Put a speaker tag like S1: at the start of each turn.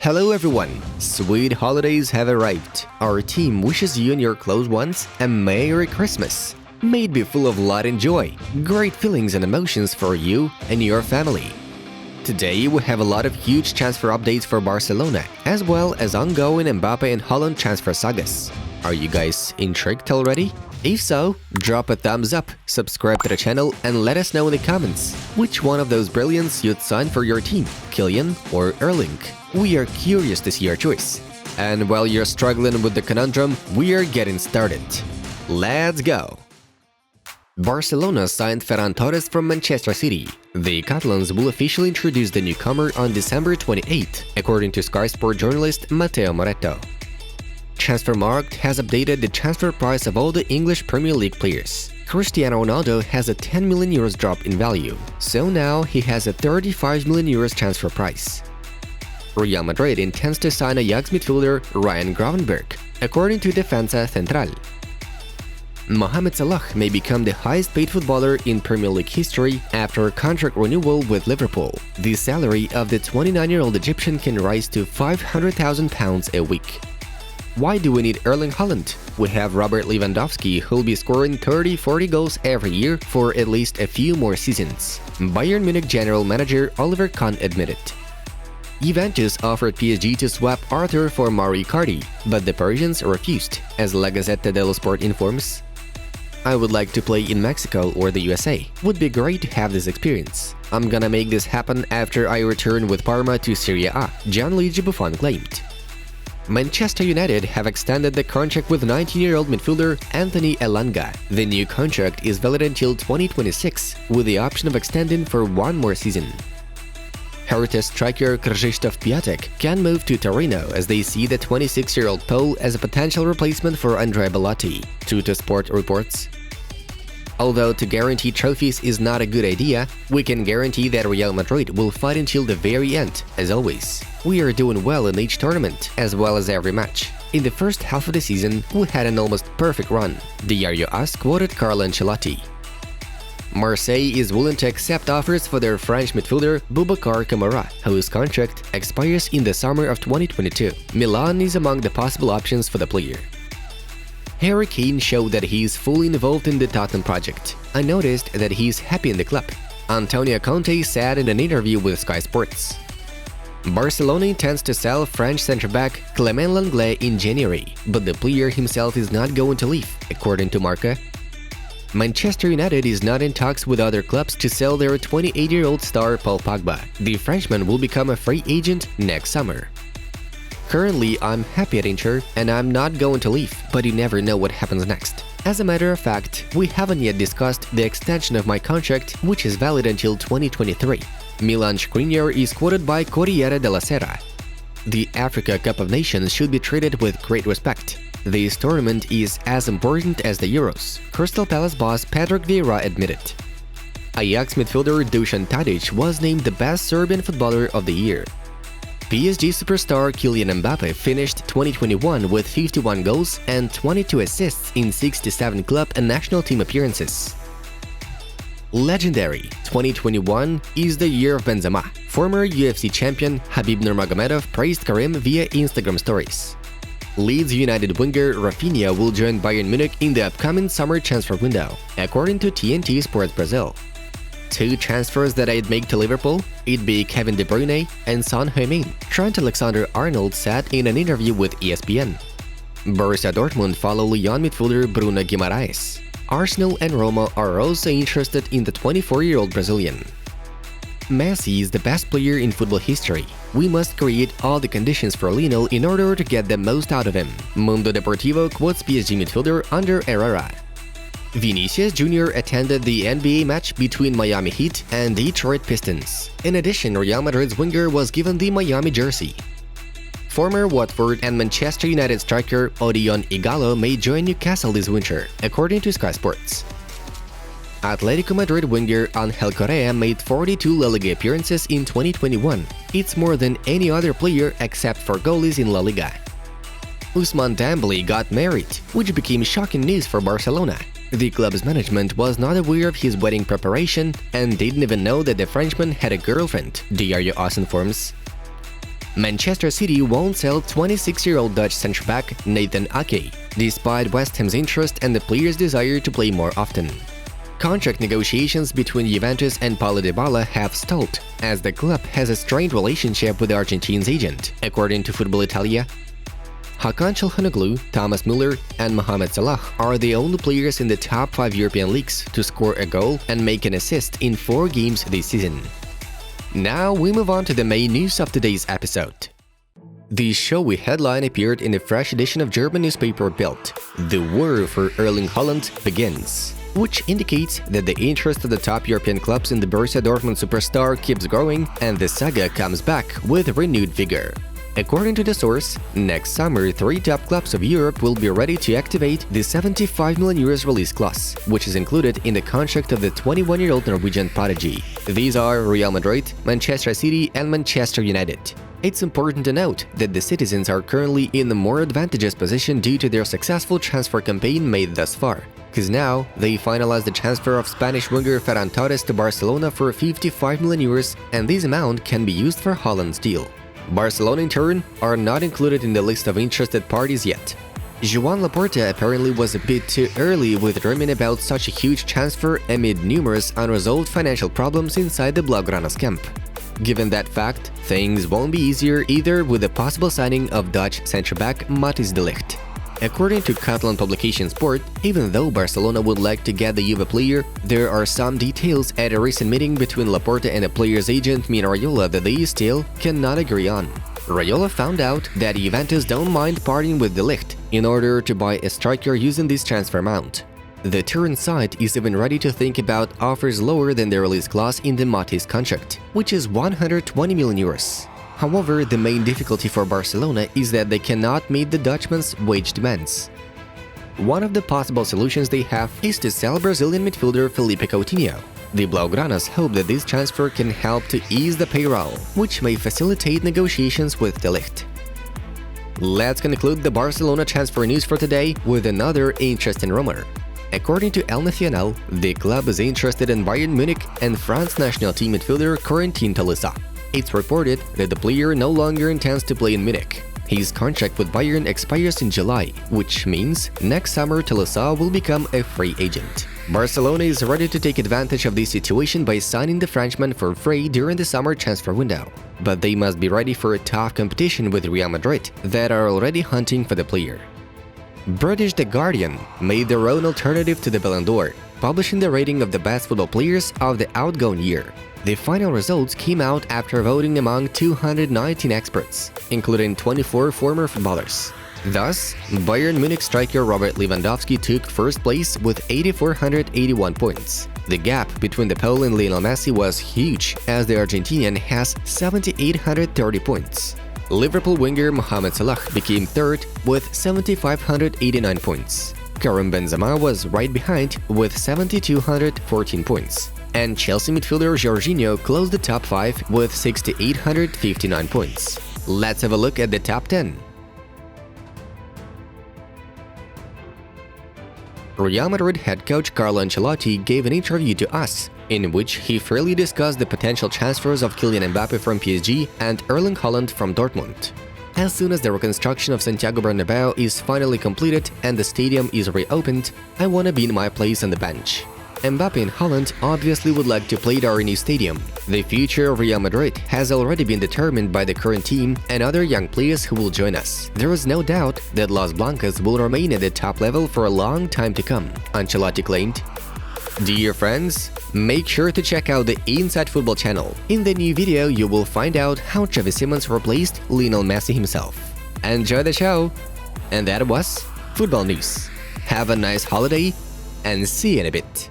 S1: Hello everyone! Sweet holidays have arrived. Our team wishes you and your close ones a Merry Christmas. May it be full of light and joy, great feelings and emotions for you and your family. Today we have a lot of huge transfer updates for Barcelona, as well as ongoing Mbappe and Haaland transfer sagas. Are you guys intrigued already? If so, drop a thumbs up, subscribe to the channel and let us know in the comments which one of those brilliants you'd sign for your team, Kylian or Erling. We are curious to see your choice. And while you're struggling with the conundrum, we are getting started. Let's go! Barcelona signed Ferran Torres from Manchester City. The Catalans will officially introduce the newcomer on December 28, according to Sky Sport journalist Mateo Moretto. Transfermarkt has updated the transfer price of all the English Premier League players. Cristiano Ronaldo has a 10 million euros drop in value, so now he has a 35 million euros transfer price. Real Madrid intends to sign Ajax midfielder Ryan Gravenberch, according to Defensa Central. Mohamed Salah may become the highest-paid footballer in Premier League history after a contract renewal with Liverpool. The salary of the 29-year-old Egyptian can rise to £500,000 a week. Why do we need Erling Haaland? We have Robert Lewandowski, who'll be scoring 30-40 goals every year for at least a few more seasons, Bayern Munich general manager Oliver Kahn admitted. Juventus offered PSG to swap Arthur for Mario Icardi, but the Persians refused, as La Gazzetta dello Sport informs. I would like to play in Mexico or the USA. Would be great to have this experience. I'm gonna make this happen after I return with Parma to Serie A, Gianluigi Buffon claimed. Manchester United have extended the contract with 19-year-old midfielder Anthony Elanga. The new contract is valid until 2026, with the option of extending for one more season. Hertha striker Krzysztof Piatek can move to Torino as they see the 26-year-old Pole as a potential replacement for Andrea Bellotti, Tuttosport reports. Although to guarantee trophies is not a good idea, we can guarantee that Real Madrid will fight until the very end, as always. We are doing well in each tournament, as well as every match. In the first half of the season, we had an almost perfect run, Diario AS quoted Carlo Ancelotti. Marseille is willing to accept offers for their French midfielder Boubacar Kamara, whose contract expires in the summer of 2022. Milan is among the possible options for the player. Harry Kane showed that he is fully involved in the Tottenham project. I noticed that he is happy in the club, Antonio Conte said in an interview with Sky Sports. Barcelona intends to sell French centre-back Clément Lenglet in January, but the player himself is not going to leave, according to Marca. Manchester United is not in talks with other clubs to sell their 28-year-old star Paul Pogba. The Frenchman will become a free agent next summer. Currently, I'm happy at Inter and I'm not going to leave, but you never know what happens next. As a matter of fact, we haven't yet discussed the extension of my contract, which is valid until 2023. Milan Skriniar is quoted by Corriere della Sera. The Africa Cup of Nations should be treated with great respect. This tournament is as important as the Euros, Crystal Palace boss Patrick Vieira admitted. Ajax midfielder Dusan Tadic was named the best Serbian footballer of the year. PSG superstar Kylian Mbappe finished 2021 with 51 goals and 22 assists in 67 club and national team appearances. Legendary 2021 is the year of Benzema. Former UFC champion Khabib Nurmagomedov praised Karim via Instagram stories. Leeds United winger Rafinha will join Bayern Munich in the upcoming summer transfer window, according to TNT Sports Brazil. Two transfers that I'd make to Liverpool, it'd be Kevin De Bruyne and Son Heung-min, Trent Alexander-Arnold said in an interview with ESPN. Borussia Dortmund follow Lyon midfielder Bruno Guimaraes. Arsenal and Roma are also interested in the 24-year-old Brazilian. Messi is the best player in football history. We must create all the conditions for Lionel in order to get the most out of him. Mundo Deportivo quotes PSG midfielder Ander Herrera. Vinicius Jr. attended the NBA match between Miami Heat and Detroit Pistons. In addition, Real Madrid's winger was given the Miami jersey. Former Watford and Manchester United striker Odion Ighalo may join Newcastle this winter, according to Sky Sports. Atletico Madrid winger Angel Correa made 42 La Liga appearances in 2021. It's more than any other player except for goalies in La Liga. Ousmane Dembélé got married, which became shocking news for Barcelona. The club's management was not aware of his wedding preparation and didn't even know that the Frenchman had a girlfriend, Diario AS informs. Manchester City won't sell 26-year-old Dutch centre-back Nathan Ake, despite West Ham's interest and the player's desire to play more often. Contract negotiations between Juventus and Paulo Dybala have stalled, as the club has a strained relationship with the Argentinian's agent, according to Football Italia. Hakan Çalhanoğlu, Thomas Müller, and Mohamed Salah are the only players in the top 5 European leagues to score a goal and make an assist in 4 games this season. Now we move on to the main news of today's episode. The showy headline appeared in a fresh edition of German newspaper Bild: "The war for Erling Haaland begins," which indicates that the interest of the top European clubs in the Borussia Dortmund superstar keeps growing and the saga comes back with renewed vigor. According to the source, next summer 3 top clubs of Europe will be ready to activate the €75 million release clause, which is included in the contract of the 21-year-old Norwegian prodigy. These are Real Madrid, Manchester City and Manchester United. It's important to note that the citizens are currently in a more advantageous position due to their successful transfer campaign made thus far, because now they finalized the transfer of Spanish winger Ferran Torres to Barcelona for €55 million, and this amount can be used for Haaland's deal. Barcelona, in turn, are not included in the list of interested parties yet. Joan Laporta apparently was a bit too early with dreaming about such a huge transfer amid numerous unresolved financial problems inside the Blaugrana's camp. Given that fact, things won't be easier either with the possible signing of Dutch centre-back Matthijs de Ligt. According to Catalan publication Sport, even though Barcelona would like to get the Juve player, there are some details at a recent meeting between Laporta and the player's agent Mino Raiola that they still cannot agree on. Raiola found out that Juventus don't mind parting with de Ligt in order to buy a striker using this transfer amount. The Turin side is even ready to think about offers lower than the release clause in the Matthijs contract, which is €120 million. However, the main difficulty for Barcelona is that they cannot meet the Dutchman's wage demands. One of the possible solutions they have is to sell Brazilian midfielder Felipe Coutinho. The Blaugranas hope that this transfer can help to ease the payroll, which may facilitate negotiations with de Ligt. Let's conclude the Barcelona transfer news for today with another interesting rumor. According to El Nacional, the club is interested in Bayern Munich and France national team midfielder Corentin Tolisso. It's reported that the player no longer intends to play in Munich. His contract with Bayern expires in July, which means next summer Tolisso will become a free agent. Barcelona is ready to take advantage of this situation by signing the Frenchman for free during the summer transfer window. But they must be ready for a tough competition with Real Madrid that are already hunting for the player. British The Guardian made their own alternative to the Ballon d'Or, publishing the rating of the best football players of the outgoing year. The final results came out after voting among 219 experts, including 24 former footballers. Thus, Bayern Munich striker Robert Lewandowski took first place with 8,481 points. The gap between the Pole and Lionel Messi was huge, as the Argentinian has 7,830 points. Liverpool winger Mohamed Salah became third with 7,589 points. Karim Benzema was right behind with 7,214 points. And Chelsea midfielder Jorginho closed the top 5 with 6,859 points. Let's have a look at the top 10. Real Madrid head coach Carlo Ancelotti gave an interview to Us, in which he freely discussed the potential transfers of Kylian Mbappe from PSG and Erling Haaland from Dortmund. As soon as the reconstruction of Santiago Bernabeu is finally completed and the stadium is reopened, I want to be in my place on the bench. Mbappe and Haaland obviously would like to play at our new stadium. The future of Real Madrid has already been determined by the current team and other young players who will join us. There is no doubt that Los Blancos will remain at the top level for a long time to come, Ancelotti claimed. Dear friends, make sure to check out the Inside Football channel. In the new video, you will find out how Xavi Simons replaced Lionel Messi himself. Enjoy the show! And that was Football News. Have a nice holiday and see you in a bit.